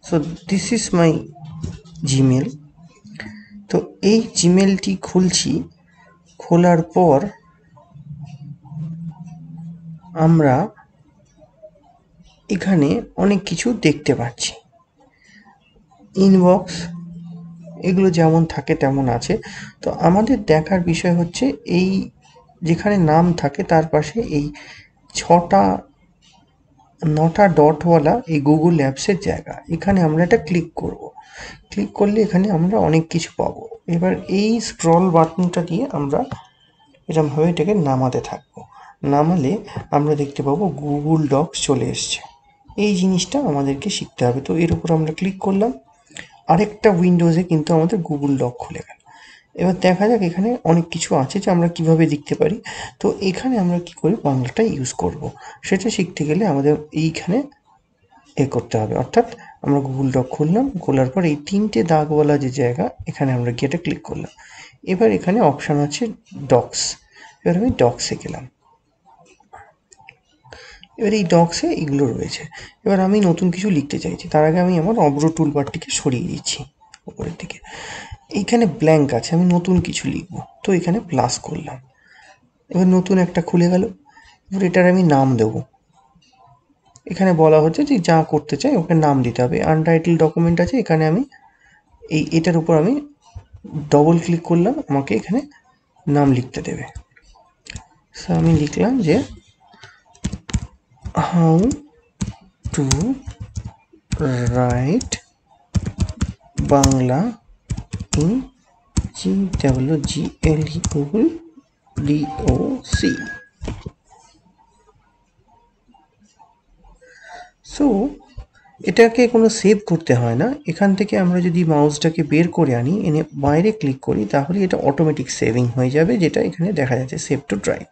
So this is my Gmail. তো এই জিমেলটি খুলছি, খোলার পর আমরা এখানে অনেক কিছু দেখতে পাচ্ছি। ইনবক্স এগুলো যেমন থাকে তেমন আছে। তো আমাদের দেখার বিষয় হচ্ছে এই যেখানে নাম থাকে তার পাশে এই 9টা ডটওয়ালা এই গুগল অ্যাপসের জায়গা, এখানে আমরা এটা ক্লিক করব। ক্লিক করলে এখানে আমরা অনেক কিছু পাবো। এবার এই স্ক্রল বাটনটা দিয়ে আমরা এরকমভাবে এটাকে নামাতে থাকবো। নামালে আমরা দেখতে পাবো গুগল ডক্স চলে এসছে। এই জিনিসটা আমাদেরকে শিখতে হবে। তো এর উপর আমরা ক্লিক করলাম, আরেকটা উইন্ডোজে কিন্তু আমাদের গুগল ডক খুলে গেল। এবার দেখা যাক এখানে অনেক কিছু আছে যে আমরা কিভাবে লিখতে পারি। তো এখানে আমরা কি করি, বাংলাটা ইউজ করব। সেটা শিখতে গেলে আমাদের এইখানে করতে হবে, অর্থাৎ আমরা গুগল ডক খুললাম, খোলার পর এই 3টে দাগওয়ালা যে জায়গা, এখানে আমরা গিয়ে এটা ক্লিক করলাম। এবার এখানে অপশান আছে ডক্স। এবার আমি ডক্সে গেলাম। এবার এই ডক্সে এগুলো রয়েছে। এবার আমি নতুন কিছু লিখতে চাইছি, তার আগে আমি আমার অব্র টুলবারটিকে সরিয়ে দিচ্ছি উপরের দিকে। এইখানে ব্ল্যাঙ্ক আছে, আমি নতুন কিছু লিখবো, তো এখানে প্লাস করলাম। এবার নতুন একটা খুলে গেল। এবার এটার আমি নাম দেবো। এখানে বলা হচ্ছে যে যা করতে চাই ওকে নাম দিতে হবে। আনটাইটেল ডকুমেন্ট আছে, এখানে আমি এটার উপর আমি ডবল ক্লিক করলাম, আমাকে এখানে নাম লিখতে দেবে। সো আমি লিখলাম যে how to right Bangla in GWGLE DOC। So এটাকে কোনো সেভ করতে হয় না। এখান থেকে আমরা যদি মাউসটাকে বের করে আনি, এনে বাইরে ক্লিক করি, তাহলে এটা অটোমেটিক সেভিং হয়ে যাবে, যেটা এখানে দেখা যাচ্ছে সেভ টু ড্রাইভ।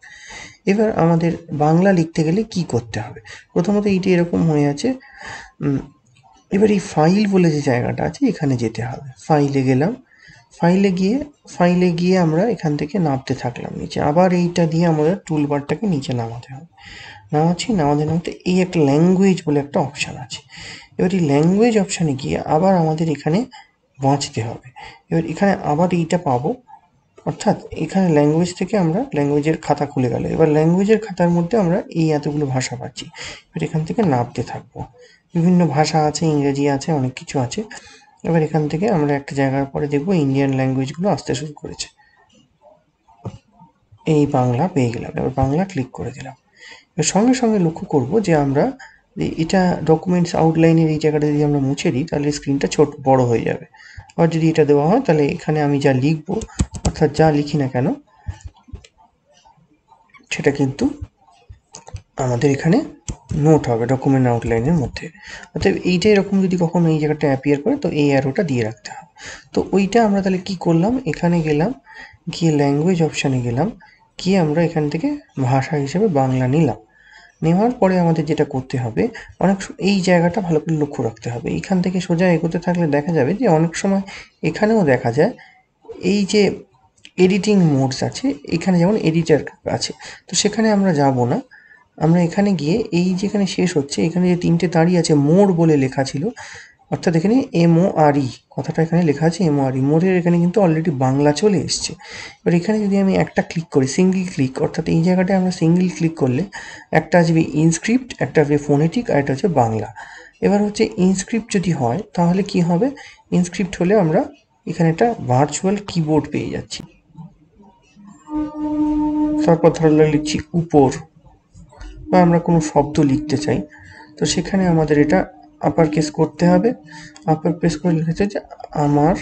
এবার আমাদের বাংলা লিখতে গেলে কি করতে হবে, প্রথমত এইটি এরকম হয়ে আছে। এবার এই ফাইল বলে যে জায়গাটা আছে, এখানে যেতে হবে। ফাইলে গেলাম, ফাইলে গিয়ে আমরা এখান থেকে নামতে থাকলাম নিচে। আবার এইটা দিয়ে আমাদের টুলবারটাকে নিচে নামাতে হবে। নামাতে এই একটা ল্যাঙ্গুয়েজ বলে একটা অপশান আছে। এবার এই ল্যাঙ্গুয়েজ অপশানে গিয়ে আবার আমাদের এখানে বাঁচতে হবে। এবার এখানে আবার এইটা পাবো, অর্থাৎ এখানে ল্যাঙ্গুয়েজ থেকে আমরা ল্যাঙ্গুয়েজের খাতা খুলে গেল। এবার ল্যাঙ্গুয়েজের খাতার মধ্যে আমরা এই এতগুলো ভাষা পাচ্ছি। এবার এখান থেকে নামতে থাকবো। বিভিন্ন ভাষা আছে, ইংরেজি আছে, অনেক কিছু আছে। এবার এখান থেকে আমরা একটা জায়গার পরে দেখবো ইন্ডিয়ান ল্যাঙ্গুয়েজগুলো আসতে শুরু করেছে। এই বাংলা পেয়ে গেলাম, এবার বাংলা ক্লিক করে দিলাম। এবার সঙ্গে সঙ্গে লক্ষ্য করব যে আমরা এটা ডকুমেন্টস আউটলাইনের এই জায়গাটা যদি আমরা মুছে দিই, তাহলে স্ক্রিনটা বড় হয়ে যাবে। আর যদি এটা দেওয়া হয়, তাহলে এখানে আমি যা লিখবো, অর্থাৎ যা লিখি না কেন, সেটা কিন্তু আমাদের এখানে নোট হবে ডকুমেন্ট আউটলাইনের মধ্যে। অর্থাৎ এইটা এরকম যদি কখনো এই জায়গাটা অ্যাপিয়ার করে, তো এই অ্যারোটা দিয়ে রাখতে হবে। তো ওইটা আমরা তাহলে কি করলাম, এখানে গেলাম, গিয়ে ল্যাঙ্গুয়েজ অপশানে গেলাম, গিয়ে আমরা এখান থেকে ভাষা হিসেবে বাংলা নিলাম। নেওয়ার পরে আমাদের যেটা করতে হবে, এই জায়গাটা ভালো করে লক্ষ্য রাখতে হবে। এইখান থেকে সোজা এগোতে থাকলে দেখা যাবে যে অনেক সময় এখানেও দেখা যায় এই যে এডিটিং মোডস আছে, এখানে যেমন এডিটার আছে, তো সেখানে আমরা যাব না। আমরা এখানে গিয়ে এই যেখানে শেষ হচ্ছে, এখানে যে 3টে দাঁড়িয়ে আছে, মোর বলে লেখা ছিল, অর্থাৎ এখানে MORE কথাটা এখানে লেখা আছে, MORE। মোরের এখানে কিন্তু অলরেডি বাংলা চলে এসছে। এবার এখানে যদি আমি একটা ক্লিক করি, সিঙ্গল ক্লিক, অর্থাৎ এই জায়গাটায় আমরা সিঙ্গল ক্লিক করলে একটা আসবে ইনস্ক্রিপ্ট, একটা আসবে ফোনেটিক, আর একটা হচ্ছে বাংলা। এবার হচ্ছে ইনস্ক্রিপ্ট যদি হয়, তাহলে কি হবে, ইনস্ক্রিপ্ট হলে আমরা এখানে একটা ভার্চুয়াল কিবোর্ড পেয়ে যাচ্ছি। তারপর ধরলে লিখছি উপর, বা আমরা কোনো শব্দ লিখতে চাই, তো সেখানে আমাদের এটা আপার কেস করতে হবে। আপার কেস করে লিখেছে যে আমার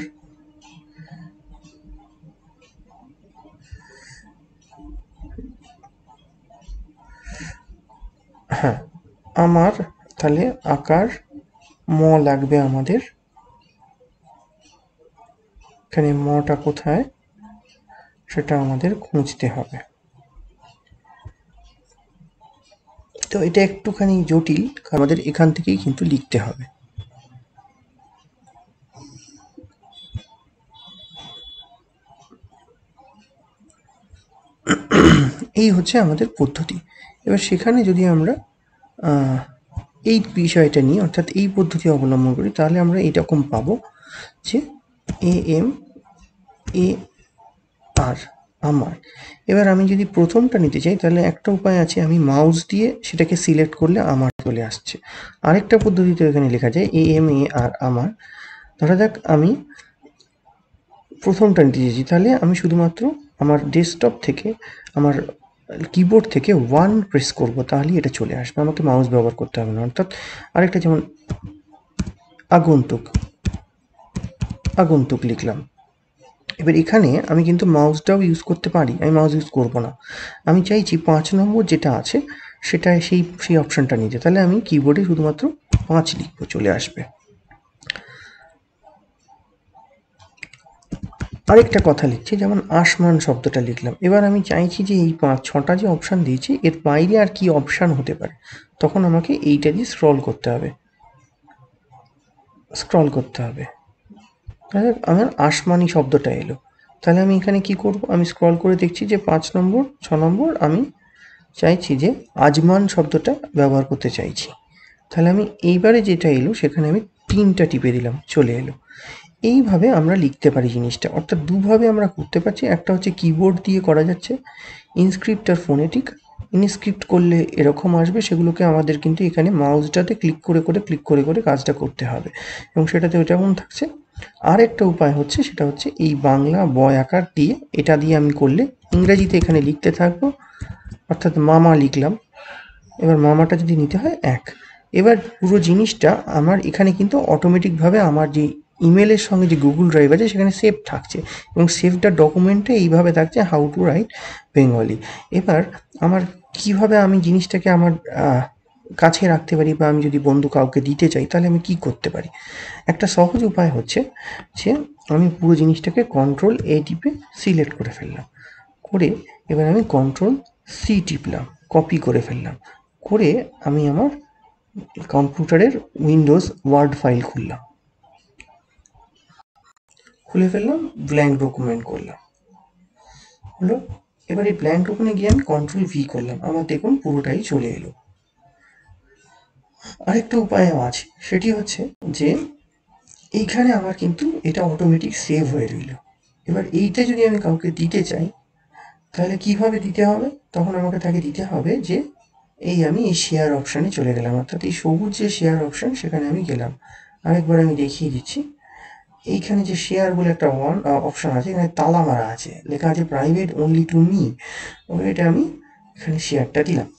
হ্যাঁ আমার, তাহলে আকার ম লাগবে আমাদের। এখানে মটা কোথায়, সেটা আমাদের খুঁজতে হবে। তো এটা একটুখানি জটিল, আমাদের এখান থেকেই কিন্তু লিখতে হবে। এই হচ্ছে আমাদের পদ্ধতি। এবার সেখানে যদি আমরা এই বিষয়টা নিয়ে অর্থাৎ এই পদ্ধতি অবলম্বন করি, তাহলে আমরা এরকম পাবো যে AM এ আর আমার। এবার আমি যদি প্রথমটা নিতে চাই তাহলে একটা উপায় আছে, আমি মাউস দিয়ে সেটাকে সিলেক্ট করলে আমার চলে আসছে। আরেকটা পদ্ধতিতে এখানে লেখা যায় AMAR আমার। ধরা যাক আমি প্রথমটা নিতে চাইছি, তাহলে আমি শুধুমাত্র আমার ডেস্কটপ থেকে আমার কিবোর্ড থেকে 1 প্রেস করব, তাহলেই এটা চলে আসবে, আমাকে মাউস ব্যবহার করতে হবে না। অর্থাৎ আরেকটা যেমন আগন্তুক, আগন্তুক লিখলাম। এবার এখানে আমি কিন্তু মাউসটাও ইউজ করতে পারি, আমি মাউস ইউজ করব না। আমি চাইছি 5 নম্বর যেটা আছে সেটা সেই অপশানটা নিতে, তাহলে আমি কিবোর্ডে শুধুমাত্র 5 লিখবো, চলে আসবে। আরেকটা কথা লিখছি, যেমন আসমান শব্দটা লিখলাম। এবার আমি চাইছি যে এই 5-6টা যে অপশান দিয়েছি এর বাইরে আর কি অপশান হতে পারে, তখন আমাকে এইটা দিয়ে স্ক্রল করতে হবে, তাহলে আমার আসমানি শব্দটা এলো। তাহলে আমি এখানে কি করব, আমি স্ক্রল করে দেখছি যে 5 নম্বর 6 নম্বর আমি চাইছি যে আজমান শব্দটা ব্যবহার করতে চাইছি। তাহলে আমি এইবারে যেটা এলো সেখানে আমি 3টা টিপে দিলাম, চলে এলো। এইভাবে আমরা লিখতে পারি জিনিসটা, অর্থাৎ দুভাবে আমরা করতে পারছি। একটা হচ্ছে কিবোর্ড দিয়ে করা যাচ্ছে, ইনস্ক্রিপ্ট আর ফোনেটিক। ইনস্ক্রিপ্ট করলে এরকম আসবে, সেগুলোকে আমাদের কিন্তু এখানে মাউসটাতে ক্লিক করে কাজটা করতে হবে, এবং সেটাতে যেমন থাকছে। আরেকটা উপায় হচ্ছে, সেটা হচ্ছে এই বাংলা বয় আকার দিয়ে, এটা দিয়ে আমি করলে ইংরেজিতে এখানে লিখতে থাকবো, অর্থাৎ মামা লিখলাম। এবার মামাটা যদি নিতে হয় 1। এবার পুরো জিনিসটা আমার এখানে কিন্তু অটোমেটিকভাবে আমার যে ইমেলের সঙ্গে যে গুগল ড্রাইভ আছে সেখানে সেভ থাকছে, এবং সেভটা ডকুমেন্টে এইভাবে থাকছে, হাউ টু রাইট বেঙ্গলি। এবার আমার কিভাবে আমি জিনিসটাকে আমার কাছে রাখতে পারি, বা আমি যদি বন্ধু কাউকে দিতে চাই তাহলে আমি কি করতে পারি। একটা সহজ উপায় হচ্ছে যে আমি পুরো জিনিসটাকে Ctrl+A টিপে সিলেক্ট করে ফেললাম, করে এবার আমি Ctrl+C টিপলাম, কপি করে ফেললাম, করে আমি আমার কম্পিউটারের উইন্ডোজ ওয়ার্ড ফাইল খুলে ফেললাম, ব্ল্যাঙ্ক ডকুমেন্ট করলাম, হলো। এবার এই ব্ল্যাঙ্ক ডকুমেন্টে গিয়ে আমি Ctrl+V করলাম, আমার দেখুন পুরোটাই চলে এলো। আরেকটা উপায়ও আছে, সেটি হচ্ছে যে এইখানে আমার কিন্তু এটা অটোমেটিক সেভ হয়ে রইল। এবার এইটা যদি আমি কাউকে দিতে চাই তাহলে কিভাবে দিতে হবে, তখন আমাকে তাকে দিতে হবে যে আমি এই শেয়ার অপশানে চলে গেলাম, অর্থাৎ এই সবুজ যে শেয়ার অপশান সেখানে আমি গেলাম। আরেকবার আমি দেখিয়ে দিচ্ছি, এইখানে যে শেয়ার বলে একটা অপশান আছে, এখানে তালা মারা আছে, লেখা আছে প্রাইভেট অনলি টু মি। এটা আমি এখানে শেয়ারটা দিলাম।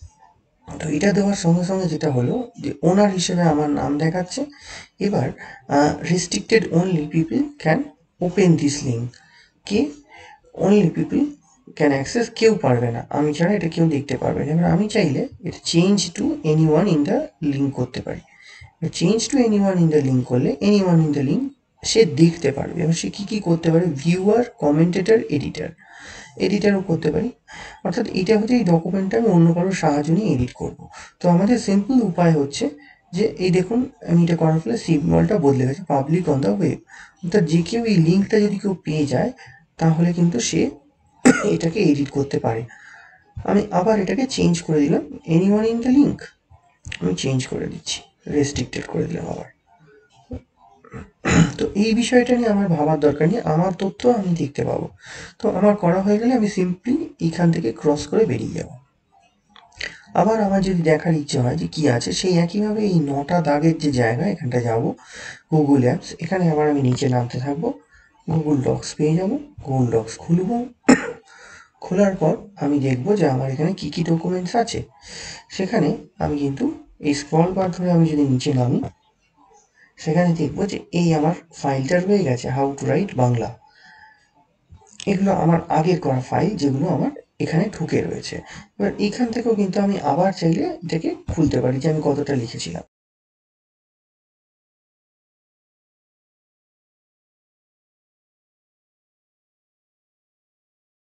তো এটা দেওয়ার সঙ্গে সঙ্গে যেটা হলো যে ওনার হিসেবে আমার নাম দেখাচ্ছে। এবার restricted only people can open this link, K only people can access, কেউ পারবে না, আমি ছাড়া এটা কেউ দেখতে পারবে না। এবার আমি চাইলে এটা change to anyone in the link করতে পারি। Change to anyone in the link করলে এনিওয়ান ইন দ্য লিঙ্ক সে দেখতে পারবে। এবার সে কী করতে পারে, ভিউয়ার, কমেন্টেটর, এডিটারও করতে পারি। অর্থাৎ এটা হচ্ছে এই ডকুমেন্টটা আমি অন্য কারোর সাহায্য নিয়ে এডিট করব। তো আমাদের সিম্পল উপায় হচ্ছে যে এই দেখুন আমি এটা করার ফলে সিগন্যালটা বদলে গেছে, পাবলিক অন দ্য ওয়েব। অর্থাৎ যে কেউ এই লিঙ্কটা যদি কেউ পেয়ে যায় তাহলে কিন্তু সে এটাকে এডিট করতে পারে। আমি আবার এটাকে চেঞ্জ করে দিলাম, এনিওয়ান ইন দ্য লিঙ্ক আমি চেঞ্জ করে দিচ্ছি, রেস্ট্রিক্টেড করে দিলাম আবার। তো এই বিষয়টা নিয়ে আমার ভাবার দরকার নেই, আমার তথ্য আমি দেখতে পাবো। তো আমার করা হয়ে গেলে আমি সিম্পলি এখান থেকে ক্রস করে বেরিয়ে যাব। আবার আমার যদি দেখার ইচ্ছে হয় যে কি আছে, সেই একইভাবে এই 9টা দাগের যে জায়গা, এখানটা যাব গুগল অ্যাপস, এখানে আবার আমি নিচে নামতে থাকবো, গুগল ডক্স পেয়ে যাব, গুগল ডক্স খুলব। খোলার পর আমি দেখব যে আমার এখানে কি কি ডকুমেন্টস আছে। সেখানে আমি কিন্তু এই স্ক্রল বার ধরে আমি যদি নিচে নামি, সেখানে দেখবো যে এই আমার ফাইলটা রয়ে গেছে, হাউ টু রাইট বাংলা। এগুলো আমার আগের করা ফাইল, যেগুলো আমার এখানে ঢুকে রয়েছে। এবার এখান থেকেও কিন্তু আমি আবার চাইলে এটাকে খুলতে পারি যে আমি কতটা লিখেছিলাম।